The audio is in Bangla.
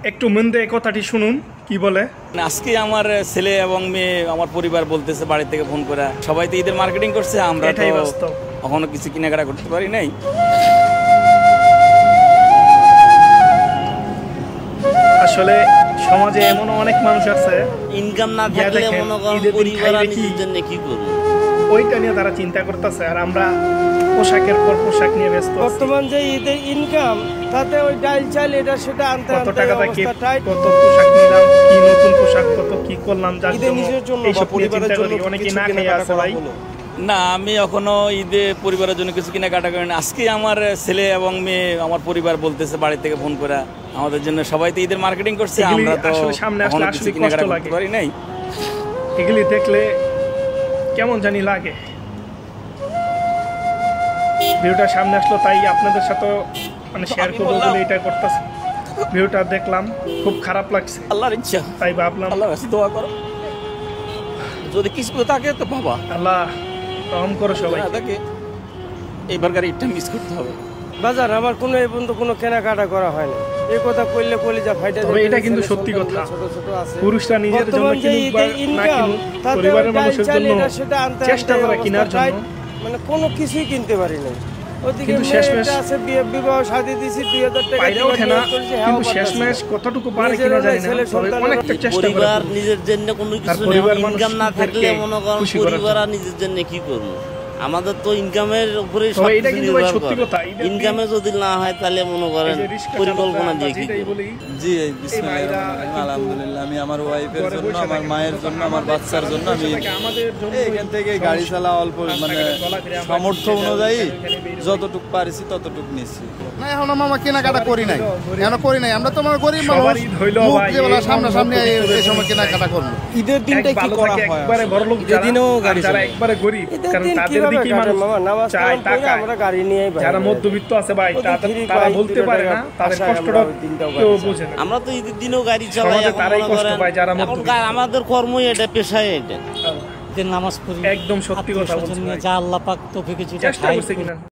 একটু মন দিয়ে কথাটি শুনুন কি বলে। আজকে আমার ছেলে এবং মেয়ে আমার পরিবার বলতেছে বাড়ি থেকে ফোন করে সবাই তো ঈদের মার্কেটিং করছে, আমরা তো এখনো কিছু কেনাকাটা করতে পারি নাই। আসলে সমাজে এমন অনেক মানুষ আছে ইনকাম না থাকলে মনে করেন পরিবার নিজের জন্য কি করব, ওইটা নিয়ে তারা চিন্তা করতেছে, আর আমরা পোশাকের পর পোশাক নিয়ে ব্যস্ত। বর্তমান যে ঈদের ইনকাম তাতে ওই ডাল চাল এটা সেটা আনতে কত টাকা থাকে, কত পোশাক নিলাম, কি নতুন পোশাক, কত কি করলাম, নিজের জন্য পরিবারের জন্য অনেকে না খেয়ে আছে ভাই। না, আমি এখনো ঈদে পরিবারের জন্য কিছু কেনাকাটা করি না। আজকে আমার ছেলে এবং মেয়ে আমার পরিবার বলতেছে বাড়ি থেকে ফোন করে আমাদের জন্য সবাই তো ঈদের মার্কেটিং করছে, আমরা তো এখনো কিছু কেনাকাটা করতে পারি নাই। এগুলি দেখলে কেমন জানি লাগে। ভিডিওটা সামনে আসলো তাই আপনাদের সাথে মানে শেয়ার করবো বলে এটা করতেছি। ভিডিওটা দেখলাম, খুব খারাপ লাগছে, আল্লাহর ইচ্ছা তাই ভাবলাম আল্লাহর কাছে দোয়া করো, যদি কিছু থাকে তো বাবা আল্লাহ রহম করো সবাই। তাকে এইবারকার ঈদটা মিস করতে হবে। বাজার আমার কোনো এই পর্যন্ত কোনো কেনাকাটা করা হয় না, এই কথা কইলে কলিজা ফাইটা যাবে। এটা কিন্তু সত্যি কথা, পুরুষরা নিজের জন্য কিনুক বা না কিনুক, পরিবারের মানুষের জন্য চেষ্টা করে কেনার জন্য, মানে কোনো কিছুই কিনতে পারি না। কিন্তু শেষমেশ বিবাহ শাদী দিছি 2000 টাকা পাইলে ওঠে না, কিন্তু শেষমেশ কতটুকু পারে কিনা জানি না, তবে অনেকটা চেষ্টা করে। পরিবার নিজের জন্য কোনো কিছু ইনকাম না থাকলে মনে করেন পরিবার নিজের জন্য কি করব, আমাদের তো ইনকামের উপরে সব কিছু নির্ভর করে। ইনকামে যদি না হয় তাহলে মনে করেন পরিকল্পনা দিয়ে কি করব। জি বিসমিল্লাহির আলহামদুলিল্লাহ, আমি আমার ওয়াইফের জন্য, আমার মায়ের জন্য, আমার বাচ্চার জন্য আমি এখান থেকে গাড়ি চালা অল্প মানে সামর্থ্য অনুযায়ী যতটুকু পারিছি ততটুকু নিচ্ছি। না এখনো মামা কেনাকাটা করি নাই, আমরা তো আমার গরিব মানুষ, সামনাসামনি এই সময় কেনাকাটা করবো। ঈদের দিনটা কি করা হয় একবারে বড়লোক যেদিনও গাড়ি যারা একবারে গরিব, কারণ তাদের দিকে মানুষ চায় টাকা, আমরা গাড়ি নিয়ে যারা মধ্যবিত্ত আছে ভাই তারা বলতে পারে না, তাদের কষ্টটা কেউ বোঝে না। আমরা তো ঈদের দিনেও গাড়ি চালাই, তারাই কষ্ট পায় যারা মধ্যবিত্ত। আমাদের কর্মই এটা, পেশায় এটা। নামাজ পড়ি, একদম সত্যি কথা বলছেন, যা আল্লাহ পাক তৌফিক দিয়েছে চেষ্টা করছে কিনা।